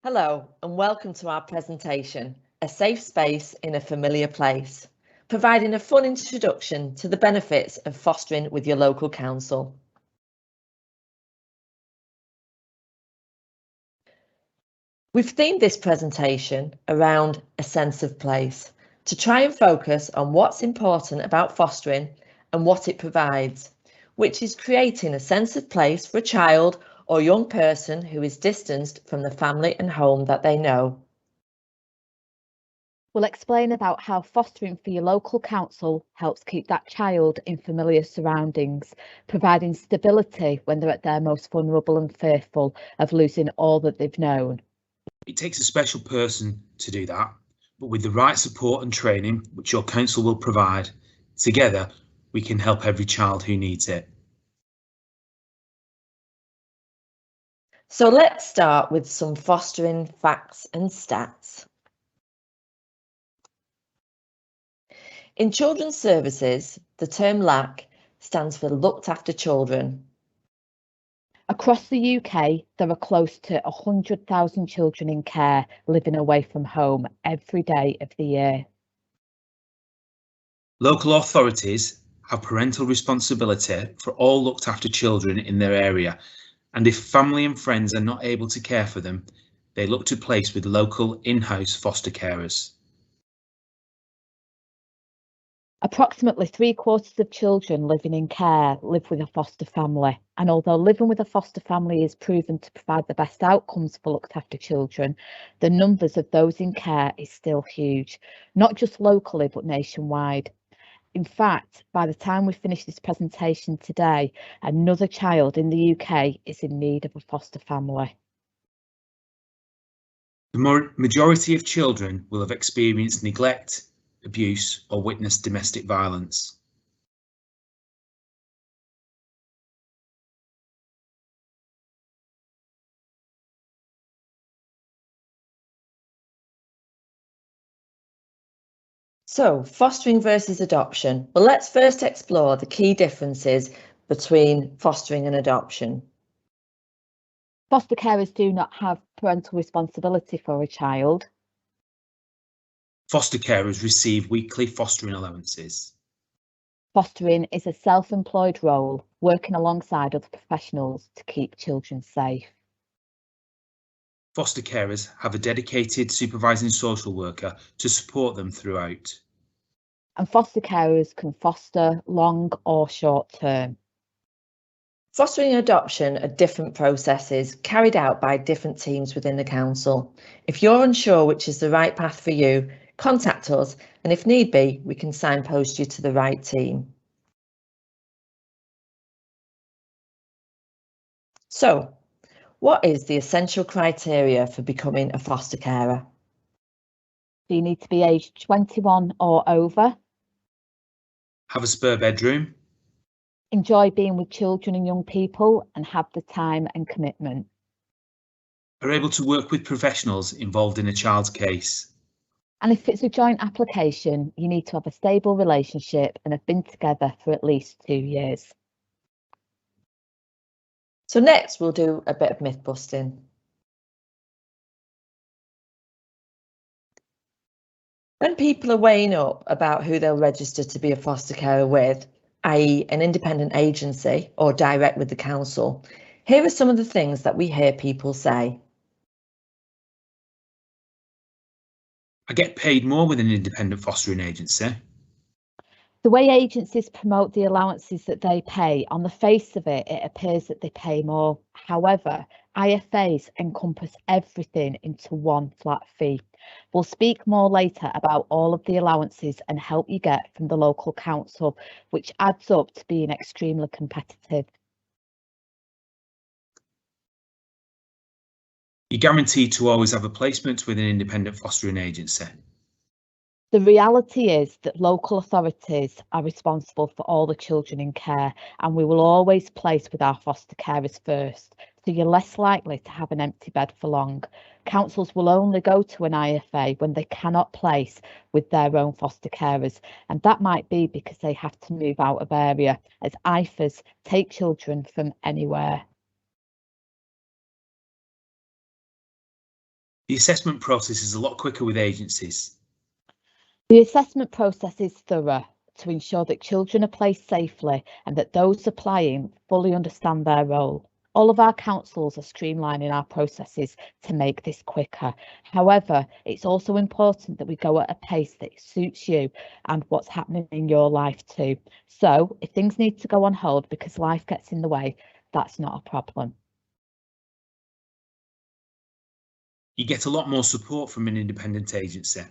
Hello and welcome to our presentation, A Safe Space in a Familiar Place, providing a fun introduction to the benefits of fostering with your local council. We've themed this presentation around a sense of place to try and focus on what's important about fostering and what it provides, which is creating a sense of place for a child or young person who is distanced from the family and home that they know. We'll explain about how fostering for your local council helps keep that child in familiar surroundings, providing stability when they're at their most vulnerable and fearful of losing all that they've known. It takes a special person to do that, but with the right support and training, which your council will provide, together we can help every child who needs it. So let's start with some fostering facts and stats. In children's services, the term LAC stands for Looked After Children. Across the UK, there are close to 100,000 children in care living away from home every day of the year. Local authorities have parental responsibility for all looked after children in their area, and if family and friends are not able to care for them, they look to place with local in-house foster carers. Approximately 3/4 of children living in care live with a foster family, and although living with a foster family is proven to provide the best outcomes for looked after children, the numbers of those in care is still huge, not just locally but nationwide. In fact, by the time we finish this presentation today, another child in the UK is in need of a foster family. The majority of children will have experienced neglect, abuse, or witnessed domestic violence. So, fostering versus adoption. Well, let's first explore the key differences between fostering and adoption. Foster carers do not have parental responsibility for a child. Foster carers receive weekly fostering allowances. Fostering is a self-employed role, working alongside other professionals to keep children safe. Foster carers have a dedicated supervising social worker to support them throughout. And foster carers can foster long or short term. Fostering and adoption are different processes carried out by different teams within the council. If you're unsure which is the right path for you, contact us, and if need be, we can signpost you to the right team. So, what is the essential criteria for becoming a foster carer? You need to be aged 21 or over. Have a spare bedroom. Enjoy being with children and young people and have the time and commitment. Are able to work with professionals involved in a child's case. And if it's a joint application, you need to have a stable relationship and have been together for at least 2 years. So next we'll do a bit of myth busting. When people are weighing up about who they'll register to be a foster carer with, i.e. an independent agency or direct with the council, here are some of the things that we hear people say. I get paid more with an independent fostering agency. The way agencies promote the allowances that they pay, on the face of it, it appears that they pay more. However, IFAs encompass everything into one flat fee. We'll speak more later about all of the allowances and help you get from the local council, which adds up to being extremely competitive. You're guaranteed to always have a placement with an independent fostering agency. The reality is that local authorities are responsible for all the children in care, and we will always place with our foster carers first, so you're less likely to have an empty bed for long. Councils will only go to an IFA when they cannot place with their own foster carers, and that might be because they have to move out of area, as IFAs take children from anywhere. The assessment process is a lot quicker with agencies. The assessment process is thorough to ensure that children are placed safely and that those applying fully understand their role. All of our councils are streamlining our processes to make this quicker. However, it's also important that we go at a pace that suits you and what's happening in your life too. So if things need to go on hold because life gets in the way, that's not a problem. You get a lot more support from an independent agency.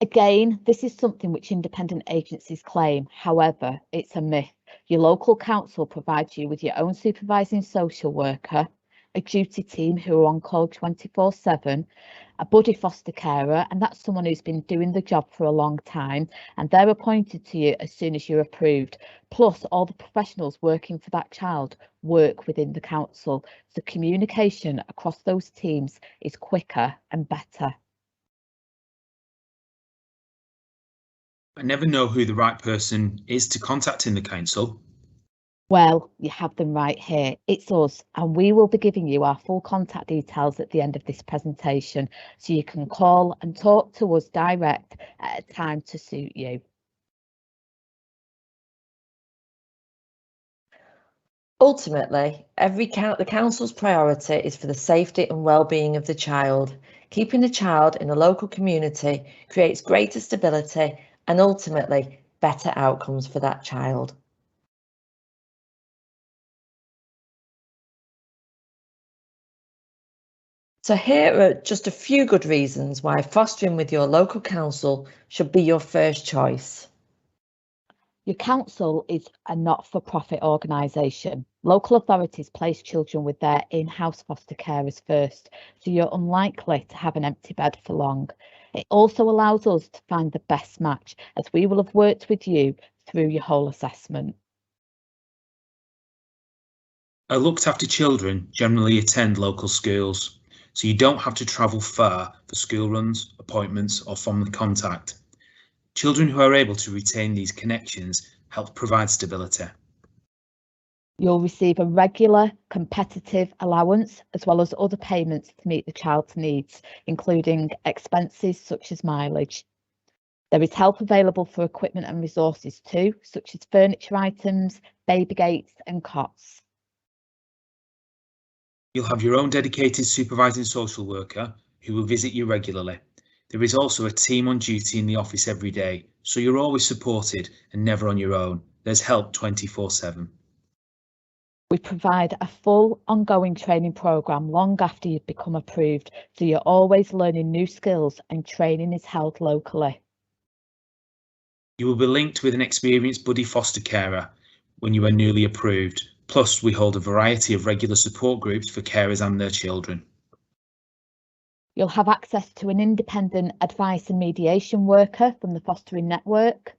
Again, this is something which independent agencies claim. However, it's a myth. Your local council provides you with your own supervising social worker, a duty team who are on call 24/7, a buddy foster carer, and that's someone who's been doing the job for a long time, and they're appointed to you as soon as you're approved. Plus, all the professionals working for that child work within the council, so communication across those teams is quicker and better. I never know who the right person is to contact in the council. Well, you have them right here. It's us, and we will be giving you our full contact details at the end of this presentation, so you can call and talk to us direct at a time to suit you. Ultimately, the council's priority is for the safety and well-being of the child. Keeping the child in a local community creates greater stability and ultimately better outcomes for that child. So here are just a few good reasons why fostering with your local council should be your first choice. Your council is a not-for-profit organisation. Local authorities place children with their in-house foster carers first, so you're unlikely to have an empty bed for long. It also allows us to find the best match, as we will have worked with you through your whole assessment. Our looked after children generally attend local schools, so you don't have to travel far for school runs, appointments, or family contact. Children who are able to retain these connections help provide stability. You'll receive a regular competitive allowance as well as other payments to meet the child's needs, including expenses such as mileage. There is help available for equipment and resources too, such as furniture items, baby gates and cots. You'll have your own dedicated supervising social worker who will visit you regularly. There is also a team on duty in the office every day, so you're always supported and never on your own. There's help 24/7. We provide a full ongoing training programme long after you've become approved, so you're always learning new skills and training is held locally. You will be linked with an experienced buddy foster carer when you are newly approved. Plus, we hold a variety of regular support groups for carers and their children. You'll have access to an independent advice and mediation worker from the fostering network.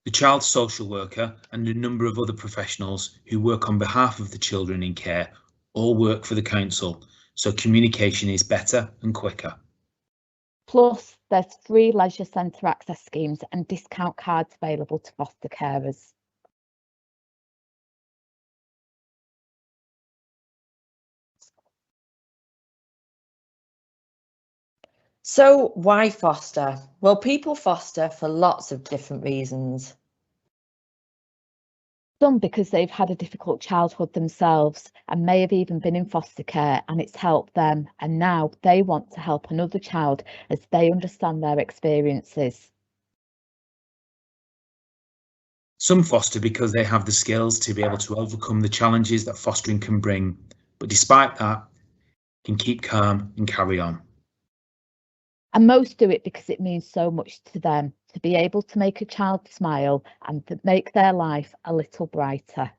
The child social worker and a number of other professionals who work on behalf of the children in care all work for the council, so communication is better and quicker. Plus, there's free leisure centre access schemes and discount cards available to foster carers. So why foster? Well, people foster for lots of different reasons. Some because they've had a difficult childhood themselves and may have even been in foster care and it's helped them, and now they want to help another child as they understand their experiences. Some foster because they have the skills to be able to overcome the challenges that fostering can bring, but despite that, can keep calm and carry on. And most do it because it means so much to them to be able to make a child smile and to make their life a little brighter.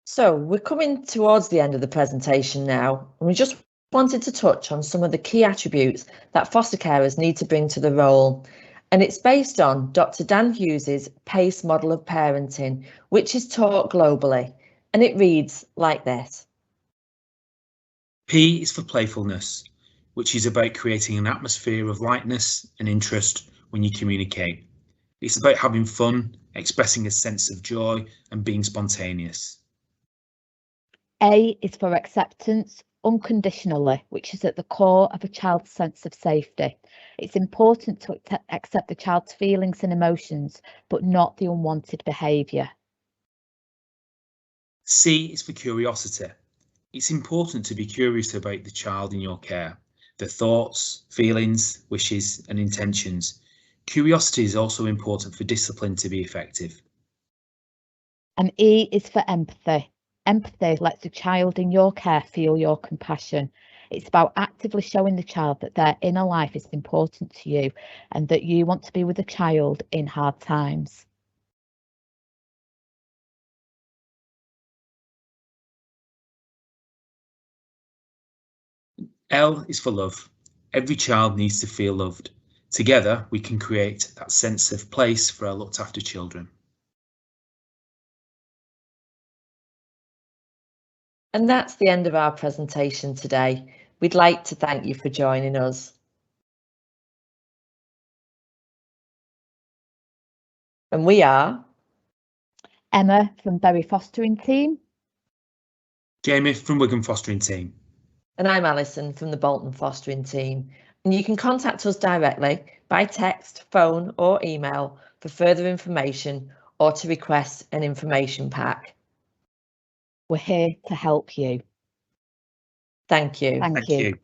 So we're coming towards the end of the presentation now, and we just wanted to touch on some of the key attributes that foster carers need to bring to the role. And it's based on Dr. Dan Hughes's PACE model of parenting, which is taught globally. And it reads like this. P is for playfulness, which is about creating an atmosphere of lightness and interest when you communicate. It's about having fun, expressing a sense of joy and being spontaneous. A is for acceptance, unconditionally, which is at the core of a child's sense of safety. It's important to accept the child's feelings and emotions, but not the unwanted behaviour. C is for curiosity. It's important to be curious about the child in your care, their thoughts, feelings, wishes, and intentions. Curiosity is also important for discipline to be effective. And E is for empathy. Empathy lets the child in your care feel your compassion. It's about actively showing the child that their inner life is important to you and that you want to be with the child in hard times. L is for love. Every child needs to feel loved. Together, we can create that sense of place for our looked after children. And that's the end of our presentation today. We'd like to thank you for joining us. And we are Emma from Bury Fostering Team. Jamie from Wigan Fostering Team. And I'm Alison from the Bolton Fostering Team. And you can contact us directly by text, phone or email for further information or to request an information pack. We're here to help you. Thank you. Thank you.